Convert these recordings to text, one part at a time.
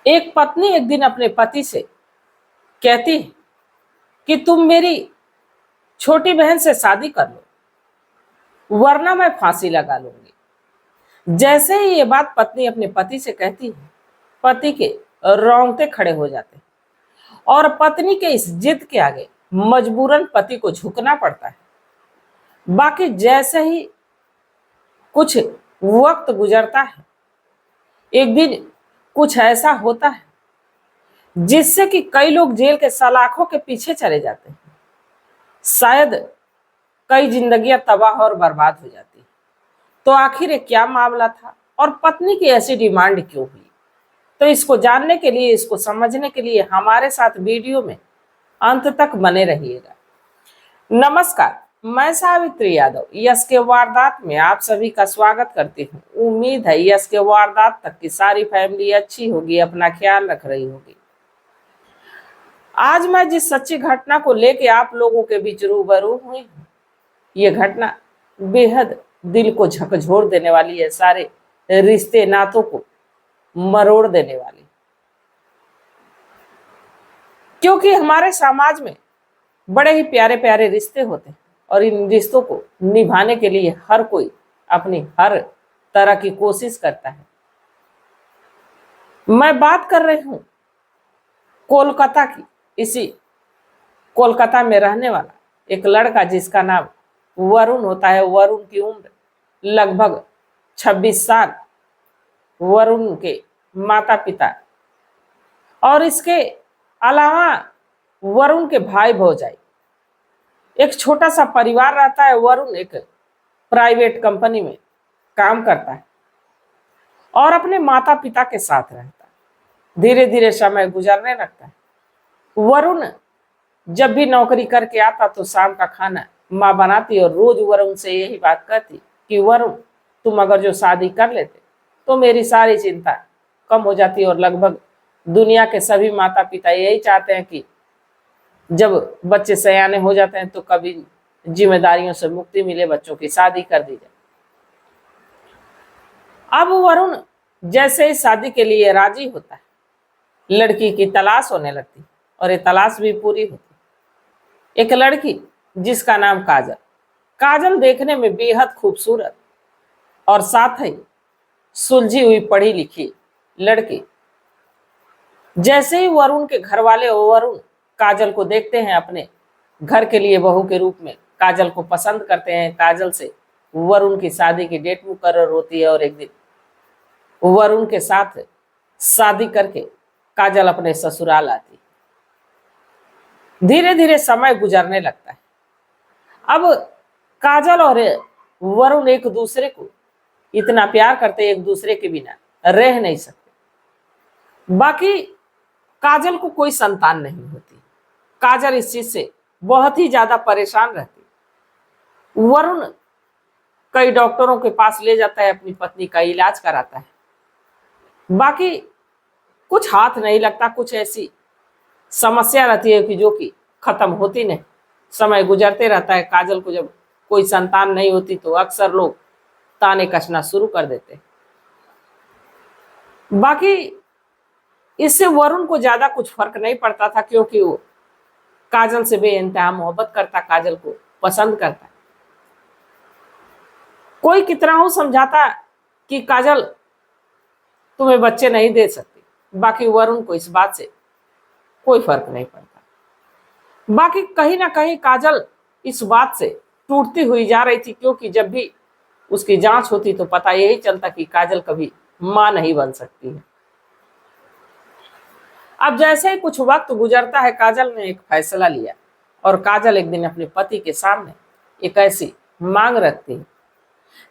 एक पत्नी एक दिन अपने पति से कहती है कि तुम मेरी छोटी बहन से शादी कर लो वरना मैं फांसी लगा लूंगी। जैसे ही ये बात पत्नी अपने पति से कहती है, पति के रोंगटे खड़े हो जाते हैं और पत्नी के इस जिद के आगे मजबूरन पति को झुकना पड़ता है। बाकी जैसे ही कुछ वक्त गुजरता है, एक दिन कुछ ऐसा होता है जिससे कि कई लोग जेल के सलाखों के पीछे चले जाते हैं। शायद कई जिंदगियां तबाह और बर्बाद हो जाती हैं। तो आखिर ये क्या मामला था और पत्नी की ऐसी डिमांड क्यों हुई? तो इसको जानने के लिए, इसको समझने के लिए हमारे साथ वीडियो में अंत तक बने रहिएगा। नमस्कार, मैं सावित्री यादव यस के वारदात में आप सभी का स्वागत करती हूँ। उम्मीद है यस के वारदात तक की सारी फैमिली अच्छी होगी, अपना ख्याल रख रही होगी। आज मैं जिस सच्ची घटना को लेके आप लोगों के बीच रूबरू हुई हूँ, ये घटना बेहद दिल को झकझोर देने वाली है, सारे रिश्ते नातों को मरोड़ देने वाली। क्योंकि हमारे समाज में बड़े ही प्यारे प्यारे रिश्ते होते हैं और इन रिश्तों को निभाने के लिए हर कोई अपनी हर तरह की कोशिश करता है। मैं बात कर रही हूं कोलकाता की। इसी कोलकाता में रहने वाला एक लड़का जिसका नाम वरुण होता है। वरुण की उम्र लगभग 26 साल। वरुण के माता पिता और इसके अलावा वरुण के भाई भौजाई, एक छोटा सा परिवार रहता है। वरुण एक प्राइवेट कंपनी में काम करता है और अपने माता पिता के साथ रहता है। धीरे धीरे समय गुजरने लगता है। वरुण जब भी नौकरी करके आता तो शाम का खाना माँ बनाती और रोज वरुण से यही बात कहती कि वरुण, तुम अगर जो शादी कर लेते तो मेरी सारी चिंता कम हो जाती। और लगभग दुनिया के सभी माता पिता यही चाहते हैं कि जब बच्चे सयाने हो जाते हैं तो कभी जिम्मेदारियों से मुक्ति मिले, बच्चों की शादी कर दी जाए। अब वरुण जैसे ही शादी के लिए राजी होता है, लड़की की तलाश होने लगती और ये तलाश भी पूरी होती। एक लड़की जिसका नाम काजल। काजल देखने में बेहद खूबसूरत और साथ ही सुलझी हुई पढ़ी लिखी लड़की। जैसे ही वरुण के घर वाले वरुण काजल को देखते हैं, अपने घर के लिए बहू के रूप में काजल को पसंद करते हैं। काजल से वरुण की शादी की डेट मुकर्रर होती है और एक दिन वरुण के साथ शादी करके काजल अपने ससुराल आती। धीरे धीरे समय गुजरने लगता है। अब काजल और वरुण एक दूसरे को इतना प्यार करते, एक दूसरे के बिना रह नहीं सकते। बाकी काजल को कोई संतान नहीं होती। काजल इस चीज से बहुत ही ज्यादा परेशान रहती। वरुण कई डॉक्टरों के पास ले जाता है, अपनी पत्नी का इलाज कराता है। बाकी कुछ हाथ नहीं लगता। कुछ ऐसी समस्या रहती है कि जो कि खत्म होती नहीं, समय गुजरते रहता है। काजल को जब कोई संतान नहीं होती तो अक्सर लोग ताने कसना शुरू कर देते। बाकी इससे वरुण को ज्यादा कुछ फर्क नहीं पड़ता था, क्योंकि वो काजल से बेइंतहा मोहब्बत करता, काजल को पसंद करता। कोई कितना हो समझाता कि काजल तुम्हें बच्चे नहीं दे सकती, बाकी वरुण को इस बात से कोई फर्क नहीं पड़ता। बाकी कहीं ना कहीं काजल इस बात से टूटती हुई जा रही थी, क्योंकि जब भी उसकी जांच होती तो पता यही चलता कि काजल कभी मां नहीं बन सकती है। अब जैसे ही कुछ वक्त गुजरता है, काजल ने एक फैसला लिया और काजल एक दिन अपने पति के सामने एक ऐसी मांग रखती है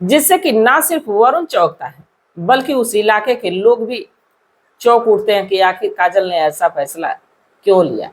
जिससे कि ना सिर्फ वरुण चौंकता है, बल्कि उस इलाके के लोग भी चौंक उठते हैं कि आखिर काजल ने ऐसा फैसला क्यों लिया।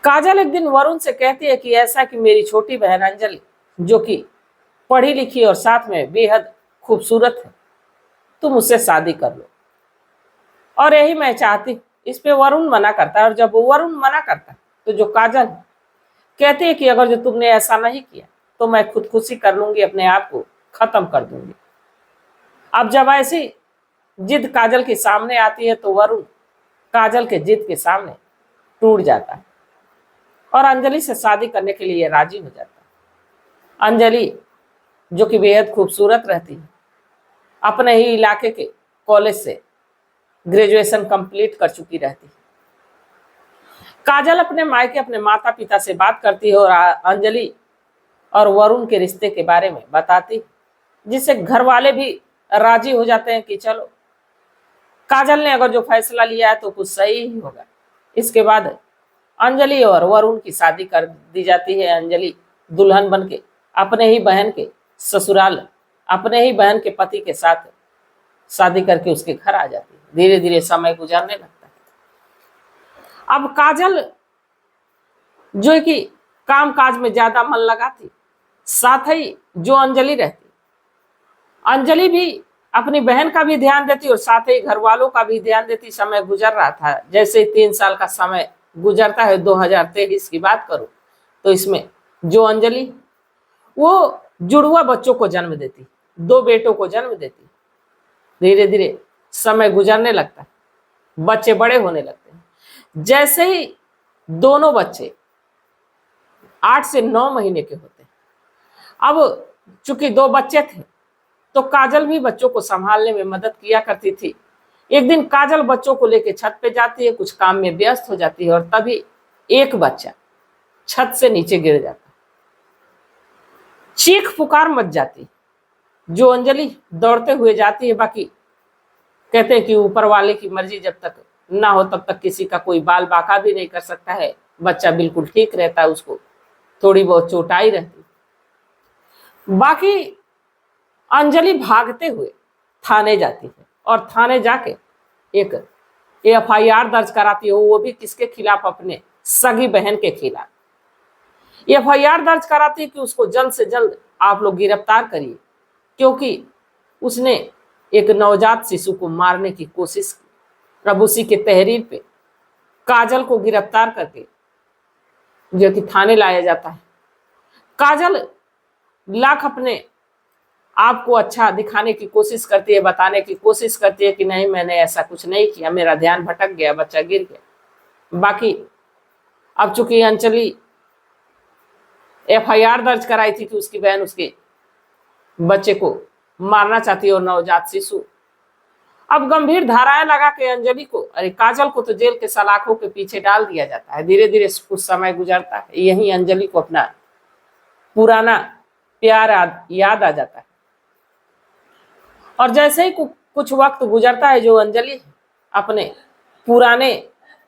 काजल एक दिन वरुण से कहती है कि ऐसा कि मेरी छोटी बहन अंजलि, जो कि पढ़ी लिखी और साथ में बेहद खूबसूरत है, तुम उससे शादी कर लो। और यही मैं चाहती। इस पे वरुण मना करता है और जब वरुण मना करता है तो जो काजल कहती है कि अगर जो तुमने ऐसा नहीं किया तो मैं खुदकुशी कर लूंगी, अपने आप को खत्म कर दूंगी। अब जब ऐसी जिद काजल के सामने आती है तो वरुण काजल के जिद के सामने टूट जाता है और अंजलि से शादी करने के लिए राजी हो जाता है। अंजलि जो कि बेहद खूबसूरत रहती है, अपने ही इलाके के कॉलेज से ग्रेजुएशन कंप्लीट कर चुकी रहती है। काजल अपने मायके अपने माता पिता से बात करती है और अंजलि और वरुण के रिश्ते के बारे में बताती, जिससे घर वाले भी राजी हो जाते हैं कि चलो काजल ने अगर जो फैसला लिया है तो कुछ सही ही होगा। इसके बाद अंजलि और वरुण की शादी कर दी जाती है। अंजलि दुल्हन बन के अपने ही बहन के ससुराल, अपने ही बहन के पति के साथ शादी करके उसके घर आ जाती है। धीरे धीरे समय गुजरने लगता है। अब काजल जो कि काम काज में ज्यादा मन लगाती, साथ ही जो अंजलि रहती, अंजलि भी अपनी बहन का भी ध्यान देती और साथ ही घर वालों का भी ध्यान देती। समय गुजर रहा था, जैसे 3 साल का समय गुजरता है, 2023 की बात करूं तो इसमें जो अंजलि वो जुड़वा बच्चों को जन्म देती, 2 बेटों को जन्म देती। धीरे धीरे समय गुजरने लगता है, बच्चे बड़े होने लगते हैं। जैसे ही दोनों बच्चे 8 से 9 महीने के होते हैं, अब चूंकि 2 बच्चे थे तो काजल भी बच्चों को संभालने में मदद किया करती थी। एक दिन काजल बच्चों को लेकर छत पे जाती है, कुछ काम में व्यस्त हो जाती है और तभी एक बच्चा छत से नीचे गिर जाता है। चीख पुकार मच जाती, जो अंजलि दौड़ते हुए जाती है। बाकी कहते हैं कि ऊपर वाले की मर्जी जब तक ना हो तब तक किसी का कोई बाल बाका भी नहीं कर सकता है। बच्चा बिल्कुल ठीक रहता है, उसको थोड़ी बहुत चोट आई रहती। बाकी अंजलि भागते हुए थाने जाती है और थाने जाके एक FIR दर्ज कराती है, वो भी किसके खिलाफ? अपने सगी बहन के खिलाफ FIR दर्ज कराती है कि उसको जल्द से जल्द आप लोग गिरफ्तार करिए, क्योंकि उसने एक नवजात शिशु को मारने की कोशिश की। अब उसी के तहरीर पे काजल को गिरफ्तार करके जो कि थाने लाया जाता है। काजल लाख अपने आपको अच्छा दिखाने की कोशिश करती है, बताने की कोशिश करती है कि नहीं मैंने ऐसा कुछ नहीं किया, मेरा ध्यान भटक गया, बच्चा गिर गया। बाकी अब चूंकि अंजलि FIR दर्ज कराई थी कि उसकी बहन उसके बच्चे को मारना चाहती है और नवजात शिशु। अब गंभीर धाराएं लगा के अंजलि को, अरे काजल को तो जेल के सलाखों के पीछे डाल दिया जाता है। धीरे धीरे कुछ समय गुजरता है, यही अंजलि को अपना पुराना प्यार याद आ जाता है। और जैसे ही कुछ वक्त गुजरता है, जो अंजलि अपने पुराने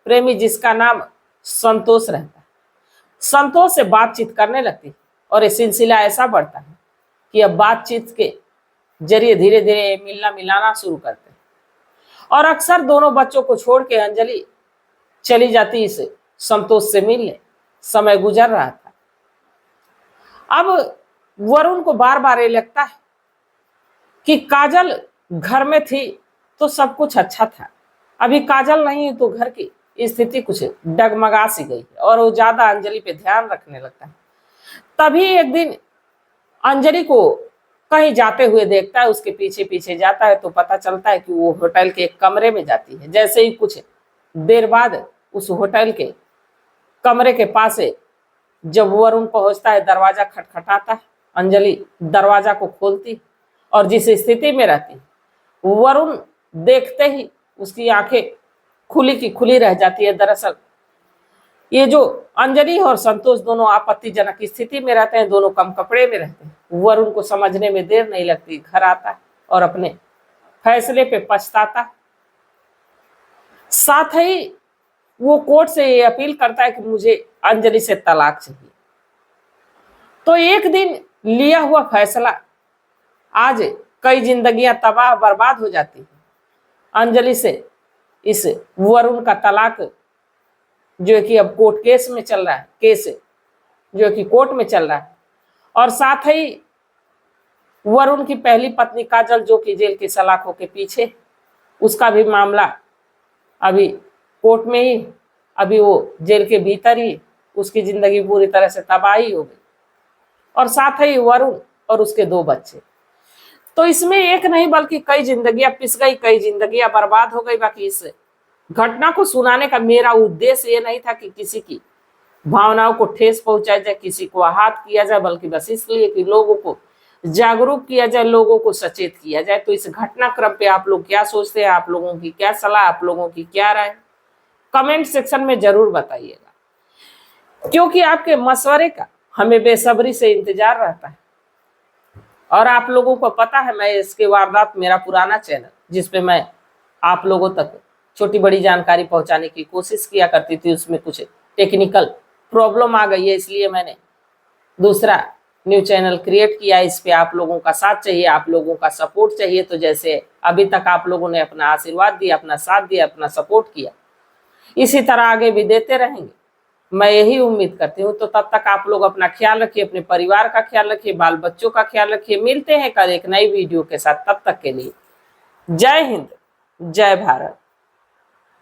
प्रेमी जिसका नाम संतोष रहता है, संतोष से बातचीत करने लगती और ये सिलसिला ऐसा बढ़ता है कि अब बातचीत के जरिए धीरे धीरे मिलना मिलाना शुरू करते हैं। और अक्सर दोनों बच्चों को छोड़ के अंजलि चली जाती इस संतोष से मिलने। समय गुजर रहा था। अब वरुण को बार बार ये लगता है कि काजल घर में थी तो सब कुछ अच्छा था, अभी काजल नहीं है तो घर की स्थिति कुछ डगमगा सी गई है और वो ज्यादा अंजलि पे ध्यान रखने लगता है। तभी एक दिन अंजलि को कहीं जाते हुए देखता है, उसके पीछे पीछे जाता है तो पता चलता है कि वो होटल के एक कमरे में जाती है। जैसे ही कुछ देर बाद उस होटल के कमरे के पास से जब वरुण पहुंचता है, दरवाजा खटखटाता है। अंजलि दरवाजा को खोलती और जिस स्थिति में रहती, वरुण देखते ही उसकी आंखें खुली की खुली रह जाती है। दरअसल ये जो अंजलि और संतोष दोनों आपत्तिजनक स्थिति में रहते हैं, दोनों कम कपड़े में रहते हैं। वरुण को समझने में देर नहीं लगती, घर आता है और अपने फैसले पे पछताता है। साथ ही वो कोर्ट से ये अपील करता है कि मुझे अंजलि से तलाक चाहिए। तो एक दिन लिया हुआ फैसला आज कई जिंदगियां तबाह बर्बाद हो जाती है। अंजलि से इस वरुण का तलाक जो कि अब कोर्ट केस में चल रहा है, केस जो कि कोर्ट में चल रहा है। और साथ ही वरुण की पहली पत्नी काजल जो कि जेल की सलाखों के पीछे, उसका भी मामला अभी कोर्ट में ही, अभी वो जेल के भीतर ही, उसकी जिंदगी पूरी तरह से तबाही हो गई। और साथ ही वरुण और उसके 2 बच्चे। तो इसमें एक नहीं बल्कि कई जिंदगियां पिस गई, कई जिंदगियां बर्बाद हो गई। बाकी इस घटना को सुनाने का मेरा उद्देश्य ये नहीं था कि किसी की भावनाओं को ठेस पहुंचाया जाए, किसी को आहत किया जाए, बल्कि बस इसलिए कि लोगों को जागरूक किया जाए, लोगों को सचेत किया जाए। तो इस घटनाक्रम पे आप लोग क्या सोचते हैं, आप लोगों की क्या सलाह, आप लोगों की क्या राय, कमेंट सेक्शन में जरूर बताइएगा, क्योंकि आपके मशवरे का हमें बेसब्री से इंतजार रहता है। और आप लोगों को पता है, मैं इसके वारदात, मेरा पुराना चैनल जिसपे मैं आप लोगों तक छोटी बड़ी जानकारी पहुंचाने की कोशिश किया करती थी, उसमें कुछ टेक्निकल प्रॉब्लम आ गई है, इसलिए मैंने दूसरा न्यू चैनल क्रिएट किया। इस पे आप लोगों का साथ चाहिए, आप लोगों का सपोर्ट चाहिए। तो जैसे अभी तक आप लोगों ने अपना आशीर्वाद दिया, अपना साथ दिया, अपना सपोर्ट किया, इसी तरह आगे भी देते रहेंगे, मैं यही उम्मीद करती हूँ। तो तब तक आप लोग अपना ख्याल रखिए, अपने परिवार का ख्याल रखिए, बाल बच्चों का ख्याल रखिए। मिलते हैं कल एक नई वीडियो के साथ, तब तक के लिए जय हिंद, जय भारत।